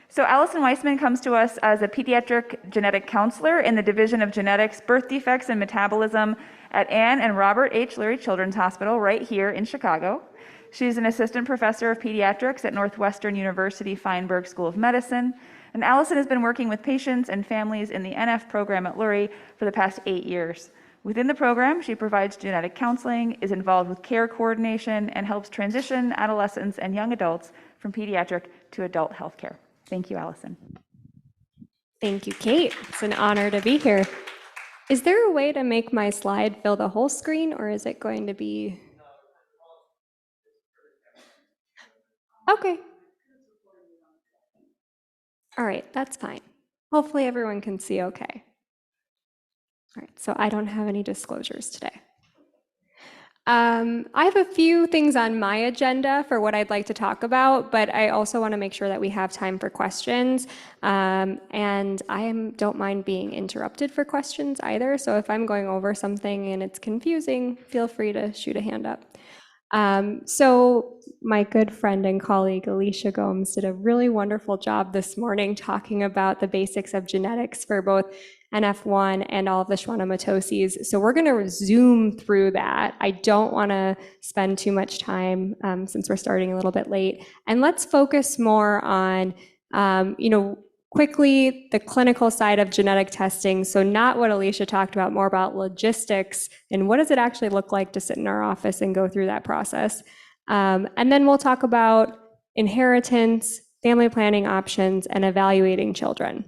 So Allison Weisman comes to us as a pediatric genetic counselor in the Division of Genetics, Birth Defects, and Metabolism at Ann and Robert H. Lurie Children's Hospital right here in Chicago. She's an assistant professor of pediatrics at Northwestern University Feinberg School of Medicine. And Allison has been working with patients and families in the NF program at Lurie for the past 8 years. Within the program, she provides genetic counseling, is involved with care coordination, and helps transition adolescents and young adults from pediatric to adult healthcare. Thank you, Allison. Thank you, Kate. It's an honor to be here. Is there a way to make my slide fill the whole screen, or is it going to be? Okay. All right, that's fine. Hopefully everyone can see okay. All right, so I don't have any disclosures today. I have a few things on my agenda for what I'd like to talk about, but I also want to make sure that we have time for questions. And I don't mind being interrupted for questions either. So if I'm going over something and it's confusing, feel free to shoot a hand up. So my good friend and colleague, Alicia Gomes, did a really wonderful job this morning talking about the basics of genetics for both NF1 and all of the Schwannomatoses. So we're going to zoom through that. I don't want to spend too much time since we're starting a little bit late. And let's focus more on, quickly the clinical side of genetic testing. So not what Alicia talked about, more about logistics and what does it actually look like to sit in our office and go through that process. And then we'll talk about inheritance, family planning options, and evaluating children.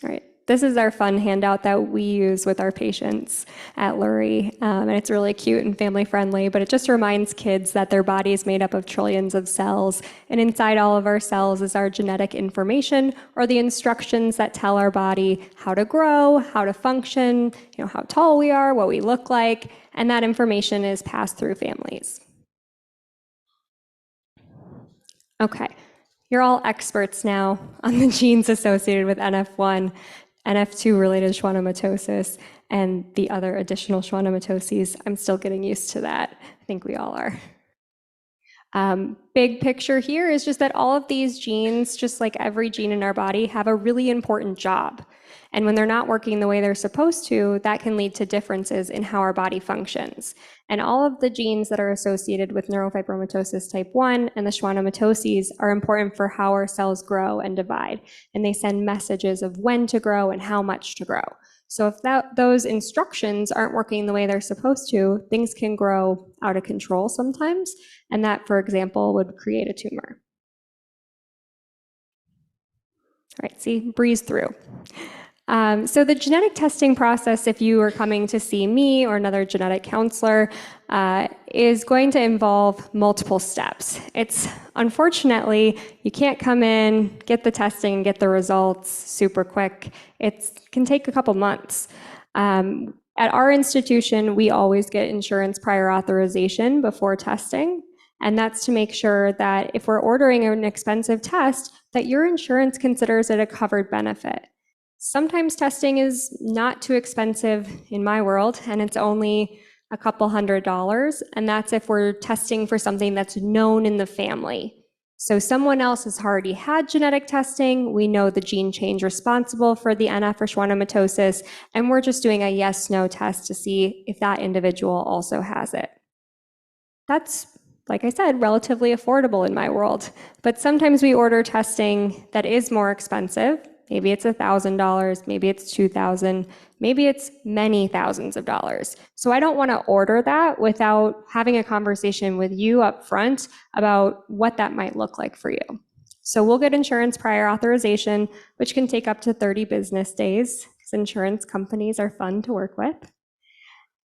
All right, this is our fun handout that we use with our patients at Lurie, and it's really cute and family friendly, but it just reminds kids that their body is made up of trillions of cells, and inside all of our cells is our genetic information or the instructions that tell our body how to grow, how to function, how tall we are, what we look like, and that information is passed through families. Okay. You're all experts now on the genes associated with NF1, NF2 related schwannomatosis, and the other additional schwannomatoses. I'm still getting used to that. I think we all are. Big picture here is just that all of these genes, just like every gene in our body, have a really important job. And when they're not working the way they're supposed to, that can lead to differences in how our body functions. And all of the genes that are associated with neurofibromatosis type 1 and the schwannomatoses are important for how our cells grow and divide. And they send messages of when to grow and how much to grow. So if those instructions aren't working the way they're supposed to, things can grow out of control sometimes. And that, for example, would create a tumor. All right, see, breeze through. So the genetic testing process, if you are coming to see me or another genetic counselor, is going to involve multiple steps. It's unfortunately, you can't come in, get the testing, and get the results super quick. It can take a couple months. At our institution, we always get insurance prior authorization before testing. And that's to make sure that if we're ordering an expensive test, that your insurance considers it a covered benefit. Sometimes testing is not too expensive in my world, and it's only a couple $100, and that's if we're testing for something that's known in the family. So someone else has already had genetic testing, we know the gene change responsible for the NF or schwannomatosis, and we're just doing a yes-no test to see if that individual also has it. That's, like I said, relatively affordable in my world, but sometimes we order testing that is more expensive. Maybe it's $1,000, maybe it's $2,000, maybe it's many thousands of dollars. So I don't want to order that without having a conversation with you up front about what that might look like for you. So we'll get insurance prior authorization, which can take up to 30 business days, because insurance companies are fun to work with.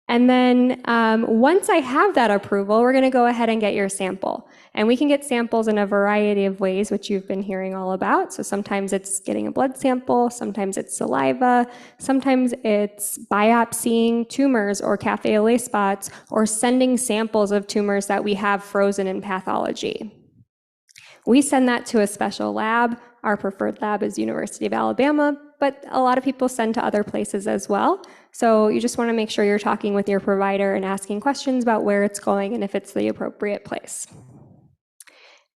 And then once I have that approval, we're going to go ahead and get your sample. And we can get samples in a variety of ways, which you've been hearing all about. So sometimes it's getting a blood sample, sometimes it's saliva, sometimes it's biopsying tumors or cafe au lait spots, or sending samples of tumors that we have frozen in pathology. We send that to a special lab. Our preferred lab is University of Alabama, but a lot of people send to other places as well. So you just want to make sure you're talking with your provider and asking questions about where it's going and if it's the appropriate place.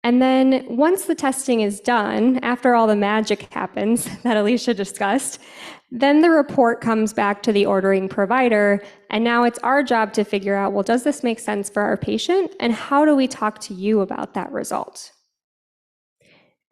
And then once the testing is done, after all the magic happens that Alicia discussed, then the report comes back to the ordering provider, and now it's our job to figure out, well, does this make sense for our patient, and how do we talk to you about that result?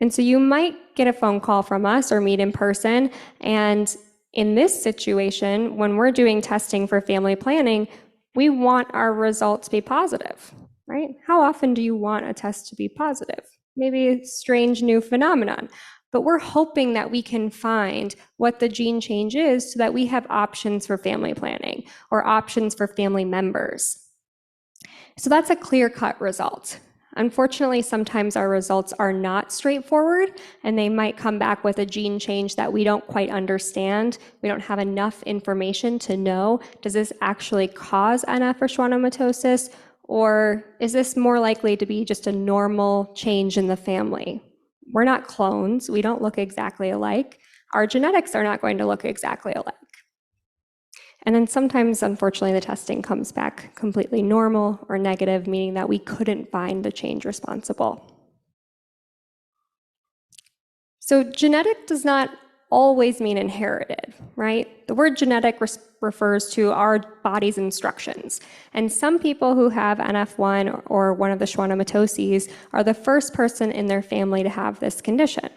And so you might get a phone call from us or meet in person, and in this situation, when we're doing testing for family planning, we want our results to be positive, right? How often do you want a test to be positive? Maybe a strange new phenomenon, but we're hoping that we can find what the gene change is so that we have options for family planning or options for family members. So that's a clear-cut result. Unfortunately, sometimes our results are not straightforward, and they might come back with a gene change that we don't quite understand. We don't have enough information to know, does this actually cause NF or schwannomatosis, or is this more likely to be just a normal change in the family? We're not clones. We don't look exactly alike. Our genetics are not going to look exactly alike. And then sometimes, unfortunately, the testing comes back completely normal or negative, meaning that we couldn't find the change responsible. So genetic does not always mean inherited, right? The word genetic refers to our body's instructions. And some people who have NF1 or one of the schwannomatoses are the first person in their family to have this condition.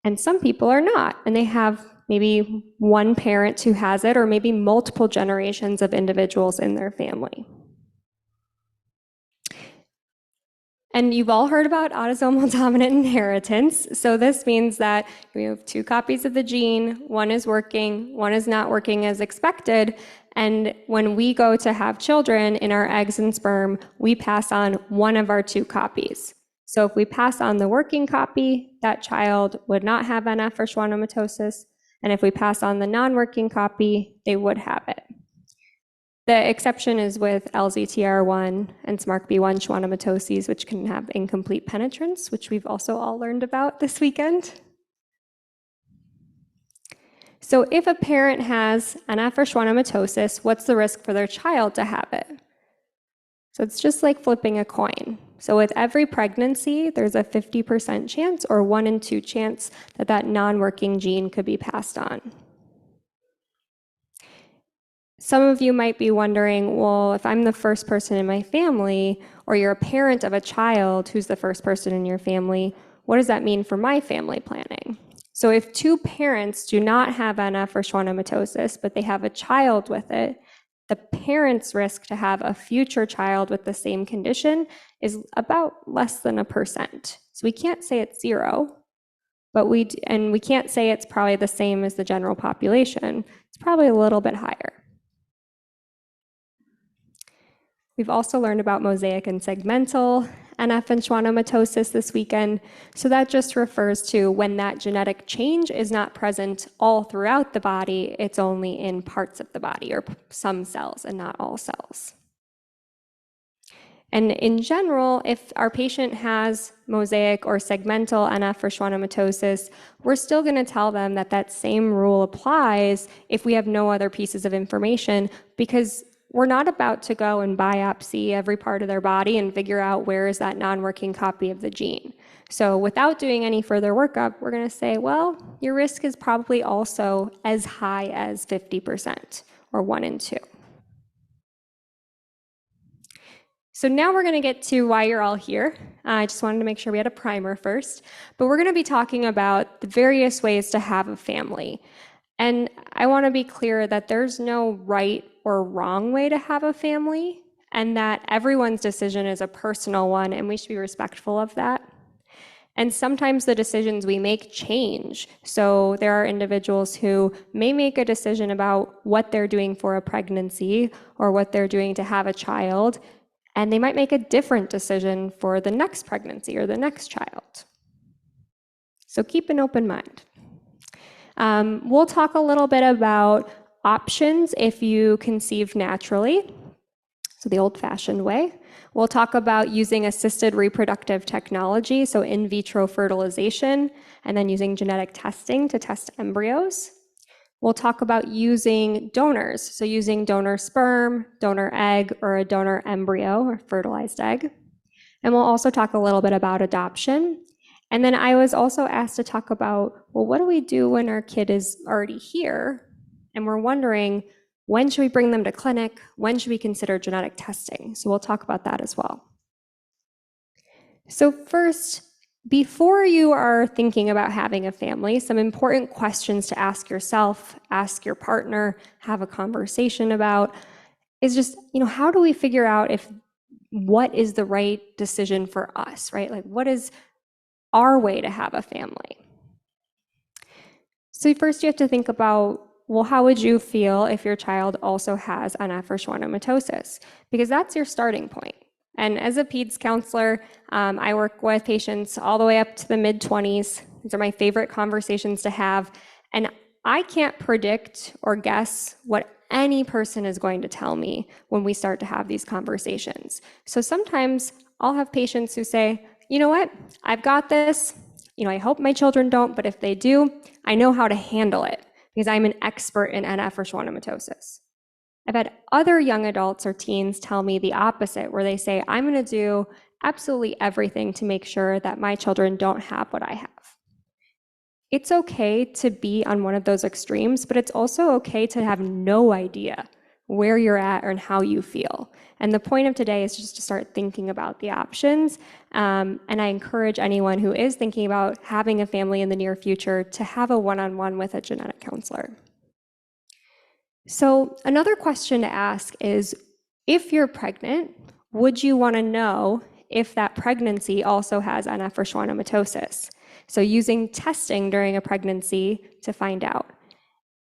And some people are not, and they have maybe one parent who has it, or maybe multiple generations of individuals in their family. And you've all heard about autosomal dominant inheritance. So this means that we have 2 copies of the gene, one is working, one is not working as expected. And when we go to have children in our eggs and sperm, we pass on one of our 2 copies. So if we pass on the working copy, that child would not have NF or schwannomatosis. And if we pass on the non-working copy, they would have it. The exception is with LZTR1 and SMARCB1 schwannomatoses, which can have incomplete penetrance, which we've also all learned about this weekend. So if a parent has NF or schwannomatosis, what's the risk for their child to have it? So it's just like flipping a coin. So with every pregnancy, there's a 50% chance or 1 in 2 chance that that non-working gene could be passed on. Some of you might be wondering, well, if I'm the first person in my family, or you're a parent of a child who's the first person in your family, what does that mean for my family planning? So if 2 parents do not have NF or schwannomatosis, but they have a child with it, the parent's risk to have a future child with the same condition is about less than 1%. So we can't say it's 0, but we can't say it's probably the same as the general population. It's probably a little bit higher. We've also learned about mosaic and segmental NF and schwannomatosis this weekend. So that just refers to when that genetic change is not present all throughout the body, it's only in parts of the body or some cells and not all cells. And in general, if our patient has mosaic or segmental NF or schwannomatosis, we're still going to tell them that that same rule applies if we have no other pieces of information, because we're not about to go and biopsy every part of their body and figure out where is that non-working copy of the gene. So without doing any further workup, we're going to say, well, your risk is probably also as high as 50% or 1 in 2. So now we're going to get to why you're all here. I just wanted to make sure we had a primer first, but we're going to be talking about the various ways to have a family. And I want to be clear that there's no right or wrong way to have a family, and that everyone's decision is a personal one, and we should be respectful of that. And sometimes the decisions we make change. So there are individuals who may make a decision about what they're doing for a pregnancy or what they're doing to have a child, and they might make a different decision for the next pregnancy or the next child. So keep an open mind. We'll talk a little bit about options if you conceive naturally, so the old-fashioned way. We'll talk about using assisted reproductive technology, so in vitro fertilization, and then using genetic testing to test embryos. We'll talk about using donors, so using donor sperm, donor egg, or a donor embryo or fertilized egg. And we'll also talk a little bit about adoption. And then I was also asked to talk about, well, what do we do when our kid is already here and we're wondering, when should we bring them to clinic? When should we consider genetic testing? So we'll talk about that as well. So first, before you are thinking about having a family, some important questions to ask yourself, ask your partner, have a conversation about is just, how do we figure out what is the right decision for us, right? Like, what is our way to have a family? So first you have to think about, well, how would you feel if your child also has NF or schwannomatosis? Because that's your starting point. And as a peds counselor, I work with patients all the way up to the mid-20s. These are my favorite conversations to have. And I can't predict or guess what any person is going to tell me when we start to have these conversations. So sometimes I'll have patients who say, you know what, I've got this. I hope my children don't, but if they do, I know how to handle it because I'm an expert in NF or schwannomatosis. I've had other young adults or teens tell me the opposite, where they say, I'm going to do absolutely everything to make sure that my children don't have what I have. It's okay to be on one of those extremes, but it's also okay to have no idea where you're at and how you feel. And the point of today is just to start thinking about the options. And I encourage anyone who is thinking about having a family in the near future to have a one-on-one with a genetic counselor. So another question to ask is, if you're pregnant, would you want to know if that pregnancy also has NF or schwannomatosis? So using testing during a pregnancy to find out.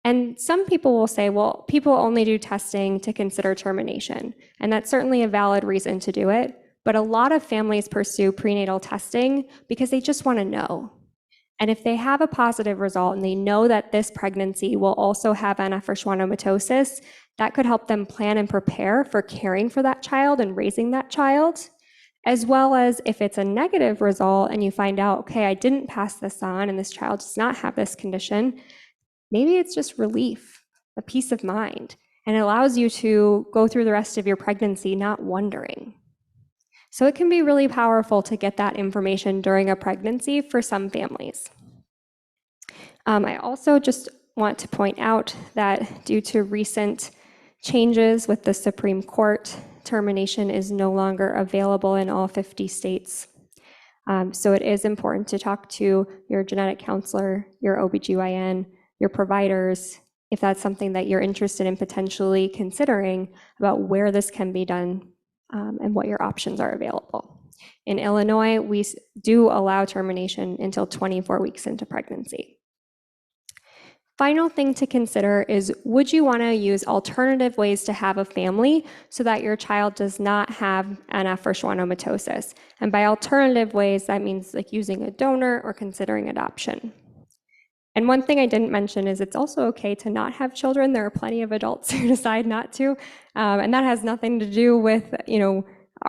And some people will say, well, people only do testing to consider termination. And that's certainly a valid reason to do it. But a lot of families pursue prenatal testing because they just want to know. And if they have a positive result and they know that this pregnancy will also have NF or schwannomatosis, that could help them plan and prepare for caring for that child and raising that child. As well as if it's a negative result and you find out, okay, I didn't pass this on and this child does not have this condition, maybe it's just relief, a peace of mind, and it allows you to go through the rest of your pregnancy not wondering. So it can be really powerful to get that information during a pregnancy for some families. I also just want to point out that due to recent changes with the Supreme Court, termination is no longer available in all 50 states. So it is important to talk to your genetic counselor, your OBGYN, your providers, if that's something that you're interested in potentially considering about where this can be done and what your options are available. In Illinois, we do allow termination until 24 weeks into pregnancy. Final thing to consider is, would you want to use alternative ways to have a family so that your child does not have NF or schwannomatosis? And by alternative ways, that means like using a donor or considering adoption. And one thing I didn't mention is it's also okay to not have children. There are plenty of adults who decide not to, and that has nothing to do with,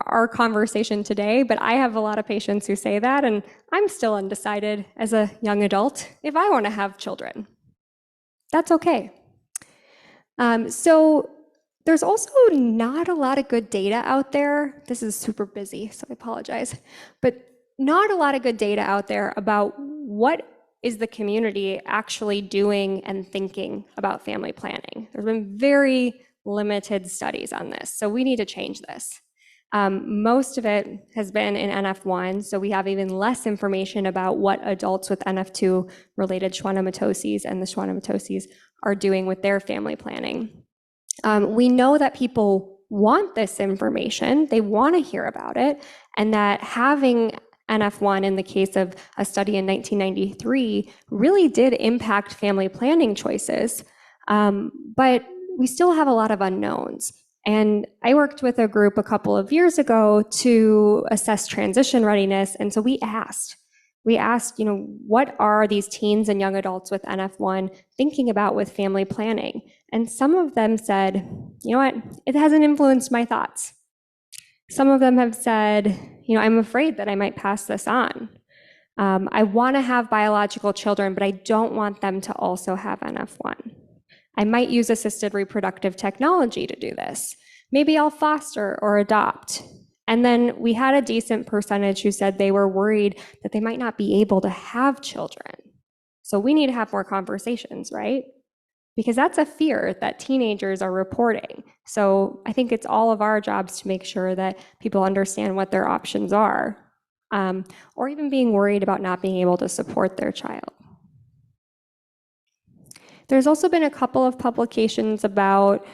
our conversation today, but I have a lot of patients who say that, and I'm still undecided as a young adult if I want to have children. That's okay. So there's also not a lot of good data out there. This is super busy, so I apologize, but not a lot of good data out there about what is the community actually doing and thinking about family planning. There's been very limited studies on this, so we need to change this. Most of it has been in NF1, so we have even less information about what adults with NF2 related schwannomatoses and the schwannomatoses are doing with their family planning. We know that people want this information, they want to hear about it, and that having NF1 in the case of a study in 1993 really did impact family planning choices, but we still have a lot of unknowns. And I worked with a group a couple of years ago to assess transition readiness, and so we asked, what are these teens and young adults with NF1 thinking about with family planning? And some of them said, you know what, it hasn't influenced my thoughts. Some of them have said, I'm afraid that I might pass this on. I want to have biological children, but I don't want them to also have NF1. I might use assisted reproductive technology to do this. Maybe I'll foster or adopt. And then we had a decent percentage who said they were worried that they might not be able to have children. So we need to have more conversations, right? Because that's a fear that teenagers are reporting. So I think it's all of our jobs to make sure that people understand what their options are, or even being worried about not being able to support their child. There's also been a couple of publications about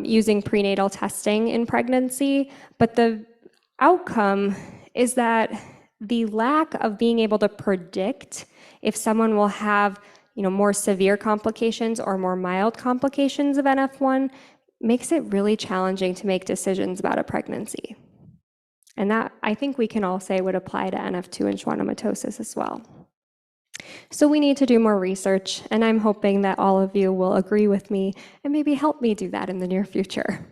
using prenatal testing in pregnancy, but the outcome is that the lack of being able to predict if someone will have more severe complications or more mild complications of NF1 makes it really challenging to make decisions about a pregnancy. And that, I think we can all say, would apply to NF2 and schwannomatosis as well. So we need to do more research, and I'm hoping that all of you will agree with me and maybe help me do that in the near future.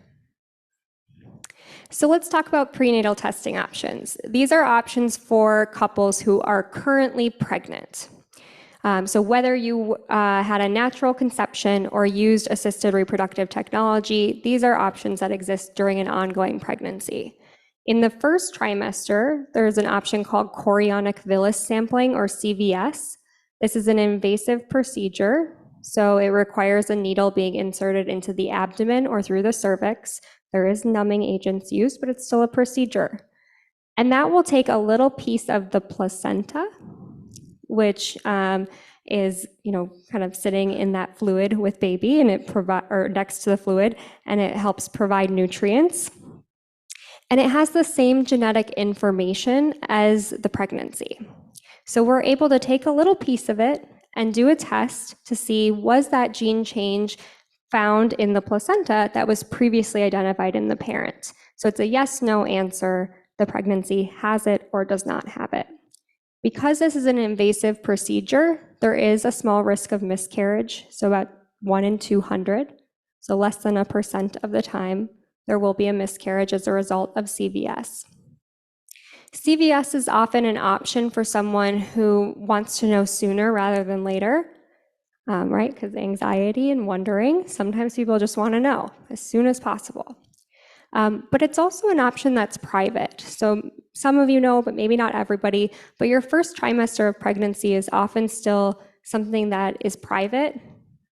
So let's talk about prenatal testing options. These are options for couples who are currently pregnant. So whether you had a natural conception or used assisted reproductive technology, these are options that exist during an ongoing pregnancy. In the first trimester, there's an option called chorionic villus sampling, or CVS. This is an invasive procedure, so it requires a needle being inserted into the abdomen or through the cervix. There is numbing agents used, but it's still a procedure. And that will take a little piece of the placenta, which is, kind of sitting in that fluid with baby, and or next to the fluid, and it helps provide nutrients. And it has the same genetic information as the pregnancy. So we're able to take a little piece of it and do a test to see, was that gene change found in the placenta that was previously identified in the parent? So it's a yes/no answer. The pregnancy has it or does not have it. Because this is an invasive procedure, there is a small risk of miscarriage, so about 1 in 200, so less than 1% of the time, there will be a miscarriage as a result of CVS. CVS is often an option for someone who wants to know sooner rather than later, right? Because anxiety and wondering, sometimes people just want to know as soon as possible. But it's also an option that's private. So some of you know, but maybe not everybody, but your first trimester of pregnancy is often still something that is private,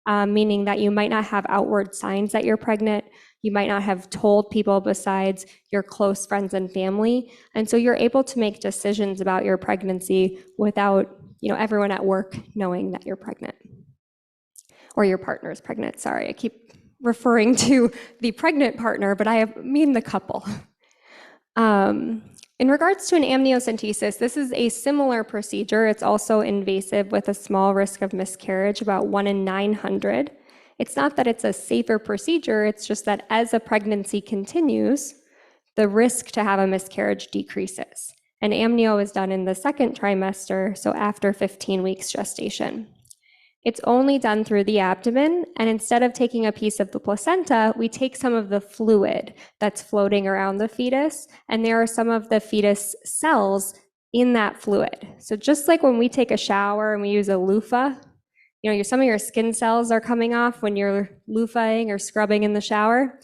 meaning that you might not have outward signs that you're pregnant. You might not have told people besides your close friends and family. And so you're able to make decisions about your pregnancy without, everyone at work knowing that you're pregnant. Or your partner is pregnant. Sorry, I keep referring to the pregnant partner, but I mean the couple. In regards to an amniocentesis, this is a similar procedure. It's also invasive with a small risk of miscarriage, about 1 in 900. It's not that it's a safer procedure, it's just that as a pregnancy continues, the risk to have a miscarriage decreases. And amnio is done in the second trimester, so after 15 weeks gestation. It's only done through the abdomen, and instead of taking a piece of the placenta, we take some of the fluid that's floating around the fetus, and there are some of the fetus cells in that fluid. So just like when we take a shower and we use a loofah, some of your skin cells are coming off when you're loofahing or scrubbing in the shower.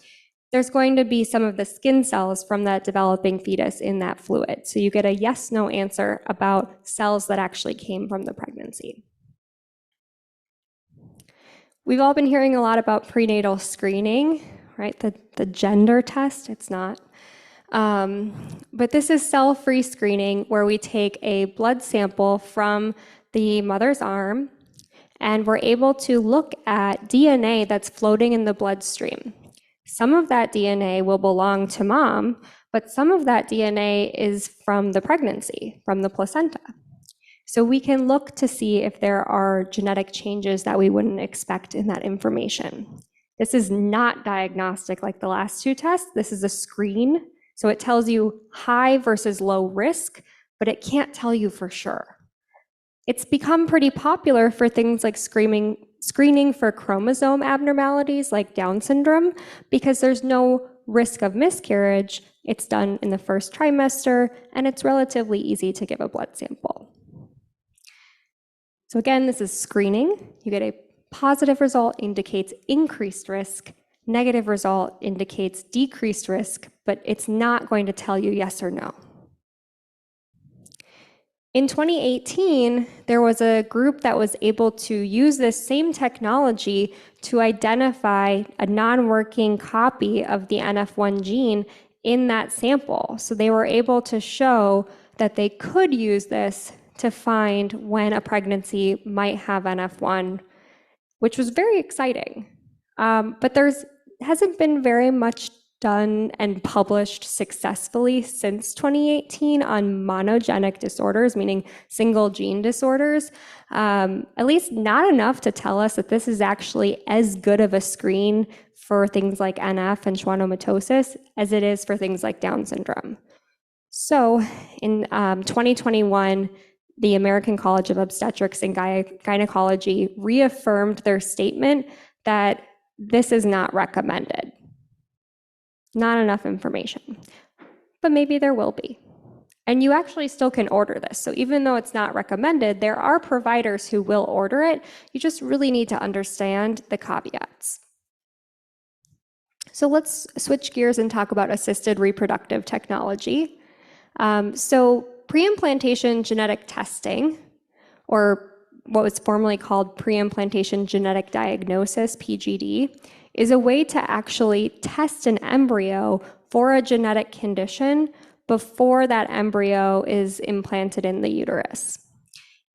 There's going to be some of the skin cells from that developing fetus in that fluid. So you get a yes/no answer about cells that actually came from the pregnancy. We've all been hearing a lot about prenatal screening, right? The gender test, it's not. But this is cell-free screening where we take a blood sample from the mother's arm and we're able to look at DNA that's floating in the bloodstream. Some of that DNA will belong to mom, but some of that DNA is from the pregnancy, from the placenta. So we can look to see if there are genetic changes that we wouldn't expect in that information. This is not diagnostic like the last two tests. This is a screen. So it tells you high versus low risk, but it can't tell you for sure. It's become pretty popular for things like screening for chromosome abnormalities like Down syndrome, because there's no risk of miscarriage. It's done in the first trimester, and it's relatively easy to give a blood sample. So again, this is screening. You get a positive result, indicates increased risk, negative result indicates decreased risk, but it's not going to tell you yes or no. In 2018, there was a group that was able to use this same technology to identify a non-working copy of the NF1 gene in that sample. So they were able to show that they could use this to find when a pregnancy might have NF1, which was very exciting. But there's hasn't been very much done and published successfully since 2018 on monogenic disorders, meaning single gene disorders, at least not enough to tell us that this is actually as good of a screen for things like NF and Schwannomatosis as it is for things like Down syndrome. So in 2021, the American College of Obstetrics and Gynecology reaffirmed their statement that this is not recommended. Not enough information, but maybe there will be. And you actually still can order this. So even though it's not recommended, there are providers who will order it. You just really need to understand the caveats. So let's switch gears and talk about assisted reproductive technology. So pre-implantation genetic testing, or what was formerly called pre-implantation genetic diagnosis, PGD, is a way to actually test an embryo for a genetic condition before that embryo is implanted in the uterus.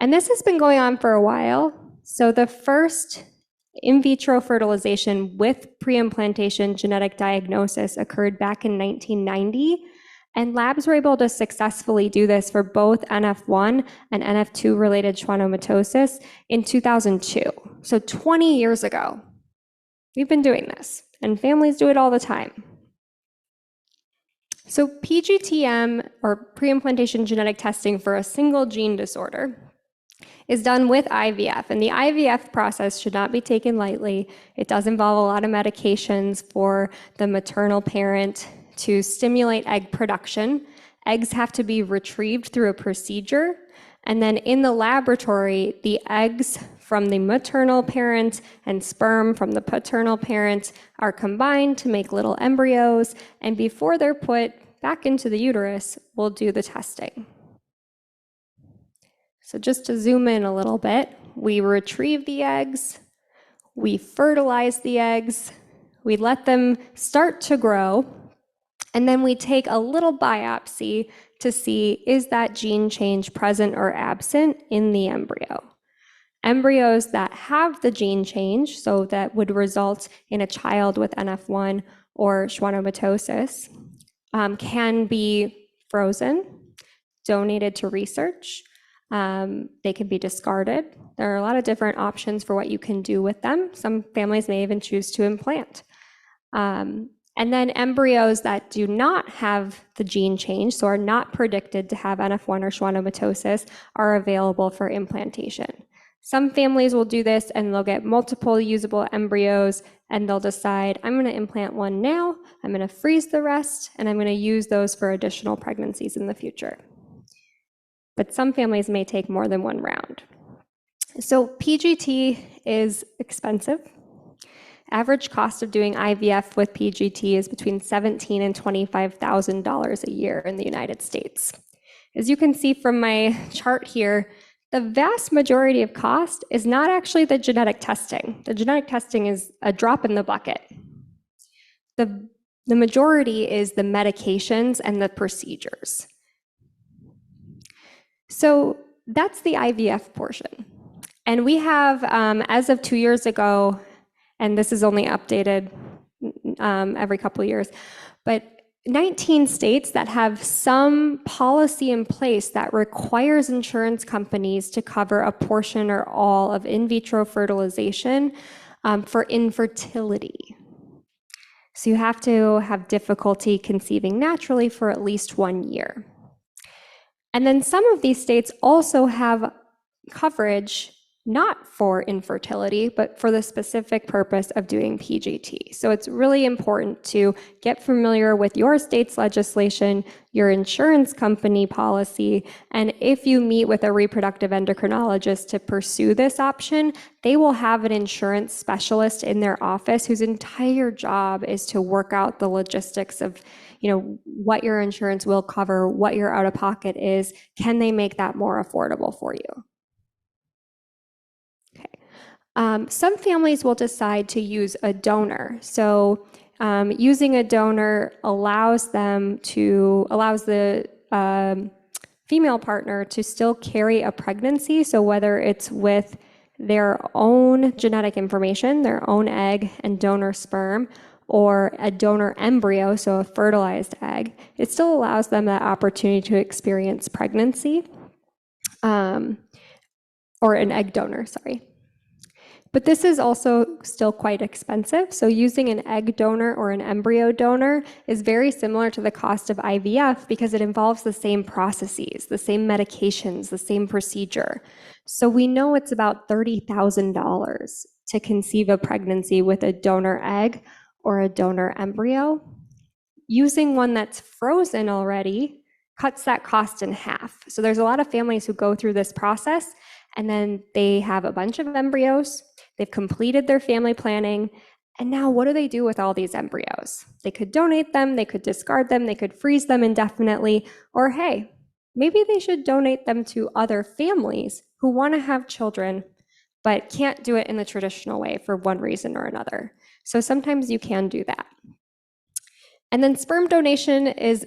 And this has been going on for a while. So the first in vitro fertilization with pre-implantation genetic diagnosis occurred back in 1990, and labs were able to successfully do this for both NF1 and NF2 related schwannomatosis in 2002. So 20 years ago, we've been doing this, and families do it all the time. So PGTM, or pre-implantation genetic testing for a single gene disorder, is done with IVF, and the IVF process should not be taken lightly. It does involve a lot of medications for the maternal parent to stimulate egg production. Eggs have to be retrieved through a procedure, and then in the laboratory, the eggs from the maternal parent and sperm from the paternal parent are combined to make little embryos, and before they're put back into the uterus, we'll do the testing. So just to zoom in a little bit, we retrieve the eggs, we fertilize the eggs, we let them start to grow, and then we take a little biopsy to see, is that gene change present or absent in the embryo? Embryos that have the gene change, so that would result in a child with NF1 or schwannomatosis, can be frozen, donated to research. They can be discarded. There are a lot of different options for what you can do with them. Some families may even choose to implant. And then embryos that do not have the gene change, so are not predicted to have NF1 or schwannomatosis, are available for implantation. Some families will do this and they'll get multiple usable embryos and they'll decide, I'm going to implant one now, I'm going to freeze the rest, and I'm going to use those for additional pregnancies in the future. But some families may take more than one round. So PGT is expensive. Average cost of doing IVF with PGT is between $17,000 and $25,000 a year in the United States. As you can see from my chart here, the vast majority of cost is not actually the genetic testing. The genetic testing is a drop in the bucket. The majority is the medications and the procedures. So that's the IVF portion. And we have, as of 2 years ago, and this is only updated every couple of years, but 19 states that have some policy in place that requires insurance companies to cover a portion or all of in vitro fertilization for infertility. So you have to have difficulty conceiving naturally for at least 1 year. And then some of these states also have coverage not for infertility, but for the specific purpose of doing PGT. So it's really important to get familiar with your state's legislation, your insurance company policy, and if you meet with a reproductive endocrinologist to pursue this option, they will have an insurance specialist in their office whose entire job is to work out the logistics of what your insurance will cover, what your out-of-pocket is, can they make that more affordable for you? Some families will decide to use a donor. So using a donor allows the female partner to still carry a pregnancy. So whether it's with their own genetic information, their own egg and donor sperm, or a donor embryo, so a fertilized egg, it still allows them that opportunity to experience pregnancy, or an egg donor, sorry. But this is also still quite expensive. So using an egg donor or an embryo donor is very similar to the cost of IVF because it involves the same processes, the same medications, the same procedure. So we know it's about $30,000 to conceive a pregnancy with a donor egg or a donor embryo. Using one that's frozen already cuts that cost in half. So there's a lot of families who go through this process and then they have a bunch of embryos. They've completed their family planning, and now what do they do with all these embryos? They could donate them, they could discard them, they could freeze them indefinitely, or hey, maybe they should donate them to other families who want to have children but can't do it in the traditional way for one reason or another. So sometimes you can do that. And then sperm donation is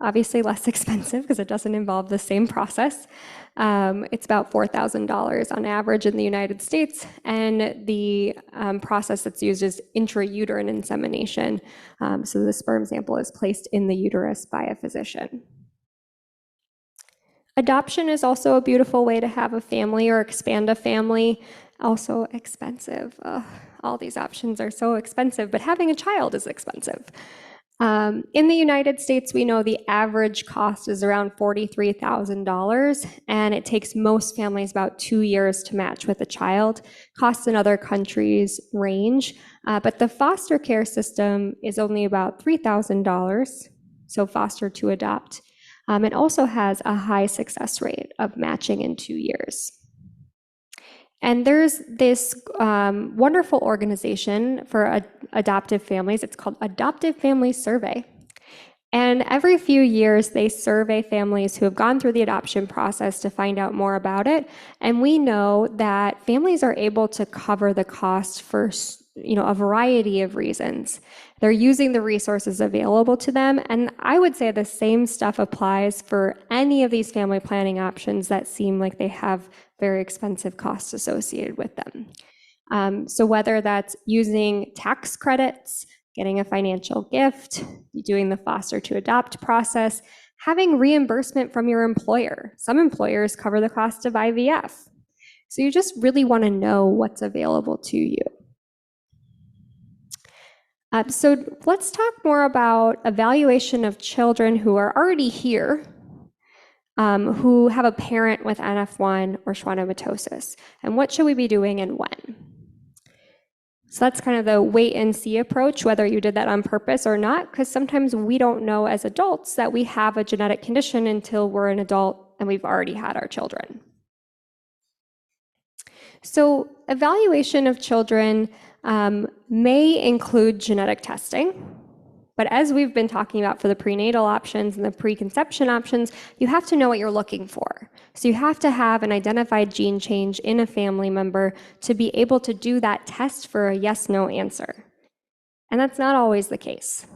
obviously less expensive because it doesn't involve the same process. It's about $4,000 on average in the United States, and the process that's used is intrauterine insemination. So the sperm sample is placed in the uterus by a physician. Adoption is also a beautiful way to have a family or expand a family. Also expensive. All these options are so expensive, but having a child is expensive. In the United States, we know the average cost is around $43,000, and it takes most families about 2 years to match with a child. Costs in other countries range, but the foster care system is only about $3,000, so foster to adopt. It also has a high success rate of matching in 2 years. And there's this wonderful organization for adoptive families. It's called Adoptive Family Survey. And every few years, they survey families who have gone through the adoption process to find out more about it. And we know that families are able to cover the cost for a variety of reasons. They're using the resources available to them. And I would say the same stuff applies for any of these family planning options that seem like they have very expensive costs associated with them. So whether that's using tax credits, getting a financial gift, doing the foster to adopt process, having reimbursement from your employer. Some employers cover the cost of IVF. So you just really want to know what's available to you. So let's talk more about evaluation of children who are already here, who have a parent with NF1 or schwannomatosis, and what should we be doing and when? So that's kind of the wait and see approach, whether you did that on purpose or not, because sometimes we don't know as adults that we have a genetic condition until we're an adult and we've already had our children. So evaluation of children may include genetic testing. But as we've been talking about for the prenatal options and the preconception options, you have to know what you're looking for. So you have to have an identified gene change in a family member to be able to do that test for a yes/no answer. And that's not always the case.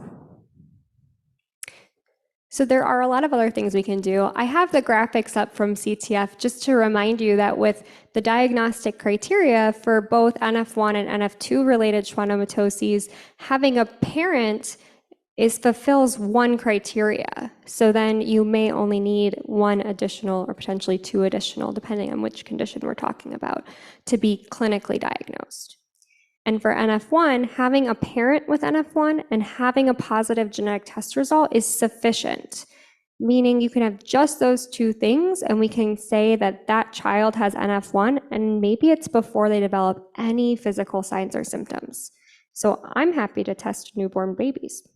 So there are a lot of other things we can do. I have the graphics up from CTF just to remind you that with the diagnostic criteria for both NF1 and NF2 related schwannomatoses, having a parent fulfills one criteria. So then you may only need one additional or potentially two additional, depending on which condition we're talking about, to be clinically diagnosed. And for NF1, having a parent with NF1 and having a positive genetic test result is sufficient. meaning you can have just those two things and we can say that that child has NF1 and maybe it's before they develop any physical signs or symptoms. So I'm happy to test newborn babies.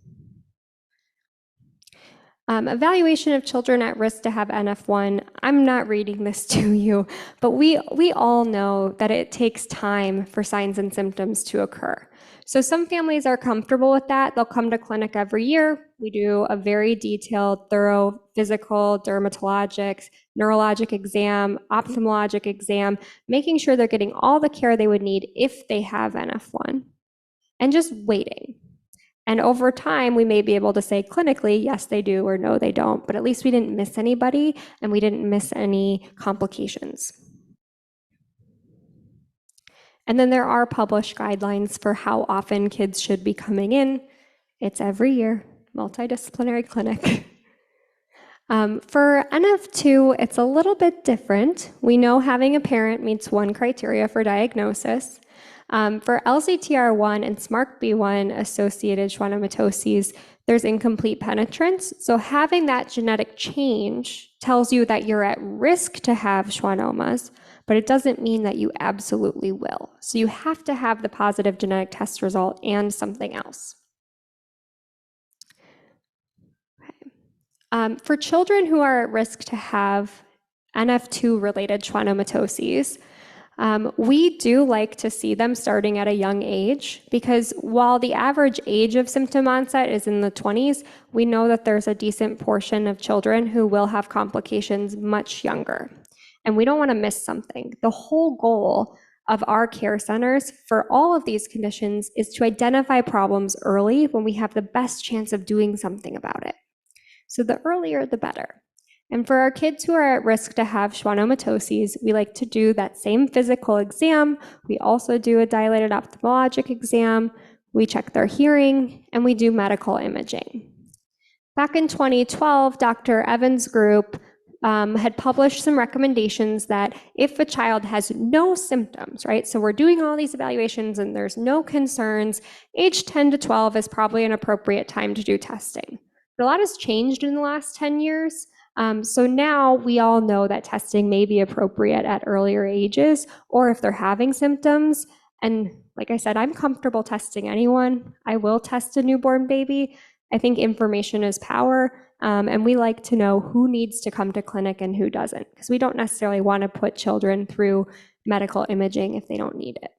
Evaluation of children at risk to have NF1. I'm not reading this to you, but we all know that it takes time for signs and symptoms to occur. So some families are comfortable with that. They'll come to clinic every year. We do a very detailed, thorough physical, dermatologic, neurologic exam, ophthalmologic exam, making sure they're getting all the care they would need if they have NF1, and just waiting. And over time, we may be able to say clinically, yes, they do, or no, they don't, but at least we didn't miss anybody and we didn't miss any complications. And then there are published guidelines for how often kids should be coming in. It's every year, multidisciplinary clinic. For NF2, it's a little bit different. We know having a parent meets one criteria for diagnosis. For LCTR1 and SMARCB1 associated schwannomatoses, there's incomplete penetrance. So having that genetic change tells you that you're at risk to have schwannomas, but it doesn't mean that you absolutely will. So you have to have the positive genetic test result and something else. Okay. For children who are at risk to have NF2 related schwannomatoses, we do like to see them starting at a young age because while the average age of symptom onset is in the 20s, we know that there's a decent portion of children who will have complications much younger. And we don't want to miss something. The whole goal of our care centers for all of these conditions is to identify problems early when we have the best chance of doing something about it. So the earlier, the better. And for our kids who are at risk to have schwannomatoses, we like to do that same physical exam. We also do a dilated ophthalmologic exam. We check their hearing, and we do medical imaging. Back in 2012, Dr. Evans' group had published some recommendations that if a child has no symptoms, right? So we're doing all these evaluations and there's no concerns, age 10 to 12 is probably an appropriate time to do testing. But a lot has changed in the last 10 years. So now we all know that testing may be appropriate at earlier ages or if they're having symptoms. And like I said, I'm comfortable testing anyone. I will test a newborn baby. I think information is power. And we like to know who needs to come to clinic and who doesn't, because we don't necessarily want to put children through medical imaging if they don't need it.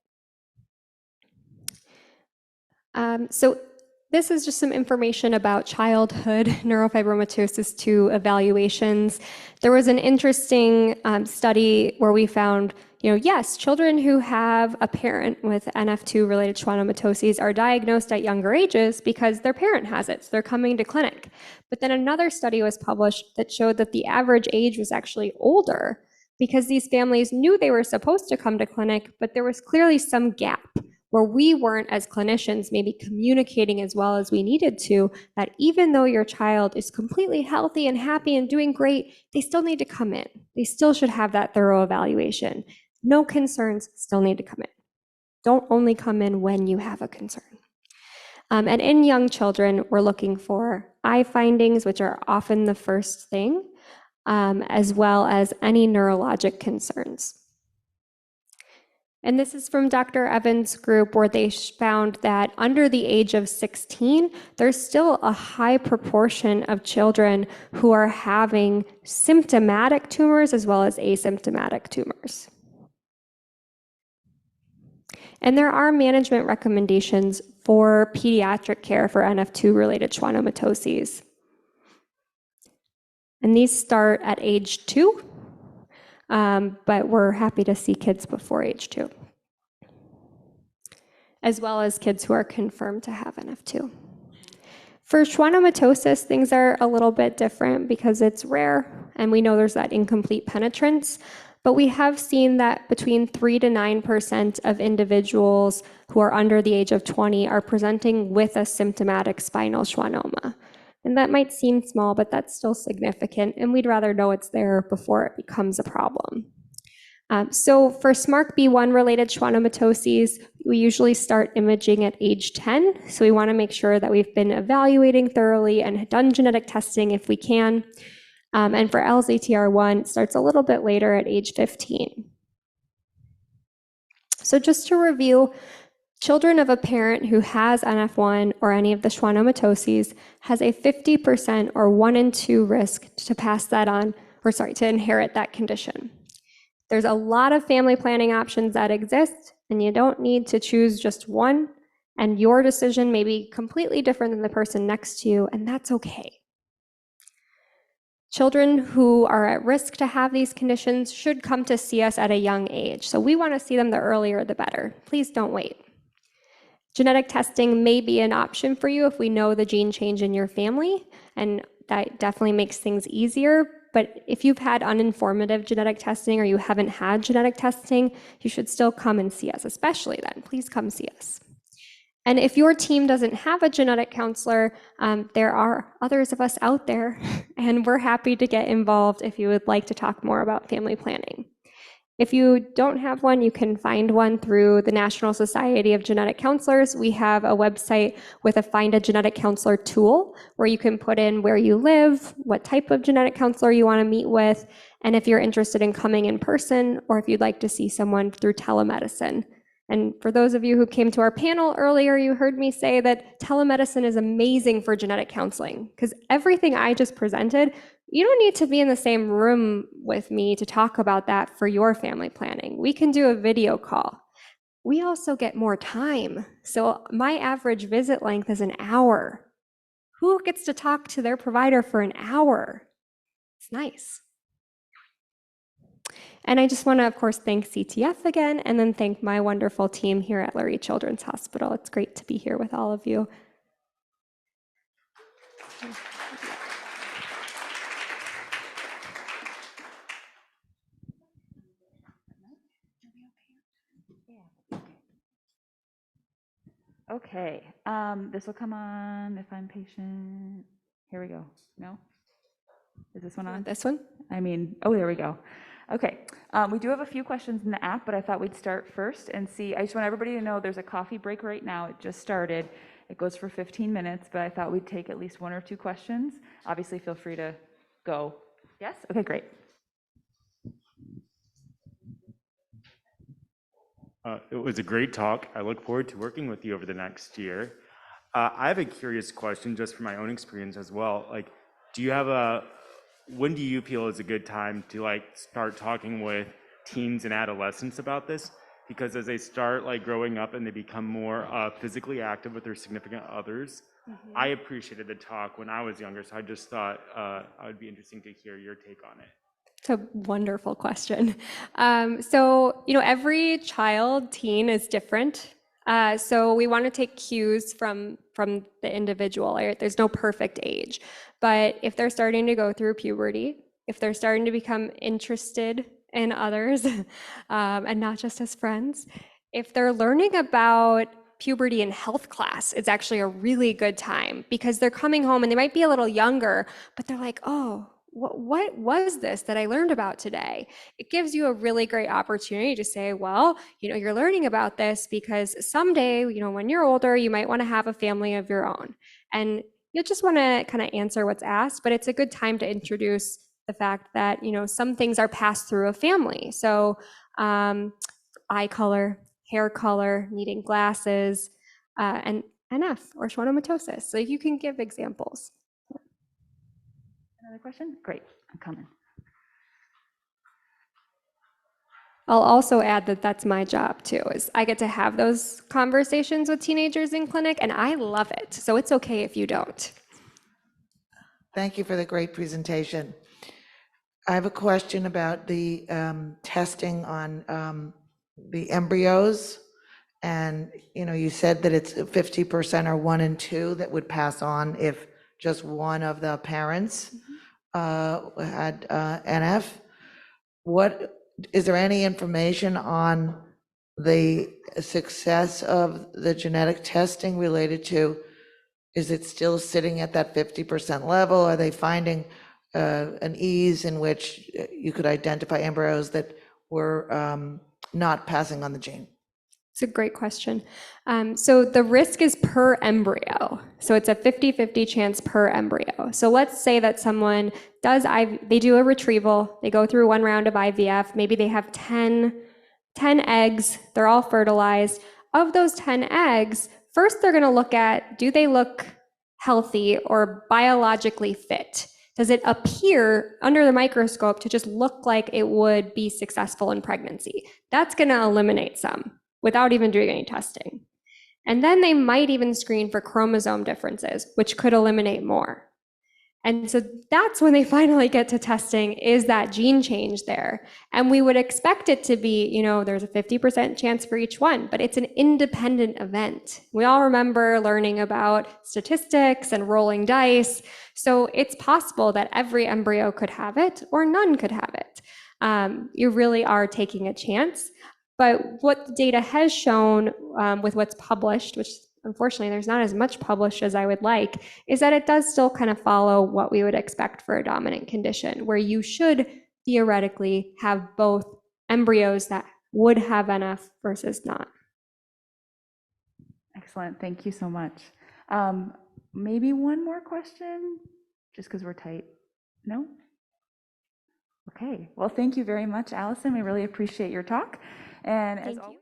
So this is just some information about childhood neurofibromatosis 2 evaluations. There was an interesting study where we found, yes, children who have a parent with NF2 related schwannomatoses are diagnosed at younger ages because their parent has it, so they're coming to clinic. But then another study was published that showed that the average age was actually older because these families knew they were supposed to come to clinic, but there was clearly some gap where we weren't, as clinicians, maybe communicating as well as we needed to, that even though your child is completely healthy and happy and doing great, they still need to come in. They still should have that thorough evaluation. No concerns, still need to come in. Don't only come in when you have a concern. And in young children, we're looking for eye findings, which are often the first thing, as well as any neurologic concerns. And this is from Dr. Evans' group where they found that under the age of 16, there's still a high proportion of children who are having symptomatic tumors as well as asymptomatic tumors. And there are management recommendations for pediatric care for NF2 related schwannomatoses. And these start at age 2. But we're happy to see kids before age 2, as well as kids who are confirmed to have NF2. For schwannomatosis, things are a little bit different because it's rare, and we know there's that incomplete penetrance, but we have seen that between 3 to 9% of individuals who are under the age of 20 are presenting with a symptomatic spinal schwannoma. And that might seem small, but that's still significant, and we'd rather know it's there before it becomes a problem. So for SMARCB1 related schwannomatoses, we usually start imaging at age 10. So we want to make sure that we've been evaluating thoroughly and done genetic testing if we can. And for LZTR1, it starts a little bit later at age 15. So just to review, children of a parent who has NF1 or any of the schwannomatoses has a 50% or 1 in 2 risk to pass that on, to inherit that condition. There's a lot of family planning options that exist, and you don't need to choose just one, and your decision may be completely different than the person next to you, and that's okay. Children who are at risk to have these conditions should come to see us at a young age. So we want to see them the earlier the better. Please don't wait. Genetic testing may be an option for you if we know the gene change in your family, and that definitely makes things easier. But if you've had uninformative genetic testing or you haven't had genetic testing, you should still come and see us, especially then. Please come see us. And if your team doesn't have a genetic counselor, there are others of us out there, and we're happy to get involved if you would like to talk more about family planning. If you don't have one, you can find one through the National Society of Genetic Counselors. We have a website with a Find a Genetic Counselor tool where you can put in where you live, what type of genetic counselor you want to meet with, and if you're interested in coming in person or if you'd like to see someone through telemedicine. And for those of you who came to our panel earlier, you heard me say that telemedicine is amazing for genetic counseling because everything I just presented, you don't need to be in the same room with me to talk about that for your family planning. We can do a video call. We also get more time. So my average visit length is an hour. Who gets to talk to their provider for an hour? It's nice. And I just want to, of course, thank CTF again, and then thank my wonderful team here at Lurie Children's Hospital. It's great to be here with all of you. Okay, this will come on if I'm patient. Here we go. No? Is this one on? This one? I mean, oh, there we go. Okay, we do have a few questions in the app, but I thought we'd start first and see. I just want everybody to know there's a coffee break right now. It just started. It goes for 15 minutes, but I thought we'd take at least 1 or 2 questions. Obviously, feel free to go. Yes? Okay, great. It was a great talk. I look forward to working with you over the next year. I have a curious question just from my own experience as well. Like, when do you feel is a good time to start talking with teens and adolescents about this? Because as they start growing up and they become more physically active with their significant others, I appreciated the talk when I was younger. So I just thought it would be interesting to hear your take on it. It's a wonderful question. Every child, teen is different. So we want to take cues from the individual. Right? There's no perfect age. But if they're starting to go through puberty, if they're starting to become interested in others, and not just as friends, if they're learning about puberty in health class, it's actually a really good time because they're coming home and they might be a little younger, but they're like, oh, what was this that I learned about today? It gives you a really great opportunity to say, well, you're learning about this because someday, when you're older, you might want to have a family of your own. And you'll just want to kind of answer what's asked, but it's a good time to introduce the fact that, some things are passed through a family. So eye color, hair color, needing glasses, and NF or schwannomatosis. So you can give examples. Another question? Great, I'm coming. I'll also add that that's my job too, is I get to have those conversations with teenagers in clinic and I love it. So it's okay if you don't. Thank you for the great presentation. I have a question about the testing on the embryos. And, you said that it's 50% or 1 in 2 that would pass on if just one of the parents had NF. Is there any information on the success of the genetic testing related to, is it still sitting at that 50% level? Are they finding an ease in which you could identify embryos that were not passing on the gene? It's a great question. So the risk is per embryo. So it's a 50-50 chance per embryo. So let's say that someone they do a retrieval, they go through one round of IVF, maybe they have 10 eggs, they're all fertilized. Of those 10 eggs, first they're gonna look at, do they look healthy or biologically fit? Does it appear under the microscope to just look like it would be successful in pregnancy? That's gonna eliminate some without even doing any testing. And then they might even screen for chromosome differences, which could eliminate more. And so that's when they finally get to testing, is that gene change there? And we would expect it to be, there's a 50% chance for each one, but it's an independent event. We all remember learning about statistics and rolling dice. So it's possible that every embryo could have it or none could have it. You really are taking a chance. But what the data has shown with what's published, which unfortunately there's not as much published as I would like, is that it does still kind of follow what we would expect for a dominant condition, where you should theoretically have both embryos that would have NF versus not. Excellent. Thank you so much. Maybe one more question, just because we're tight. No? Okay. Well, thank you very much, Allison. We really appreciate your talk. And as always,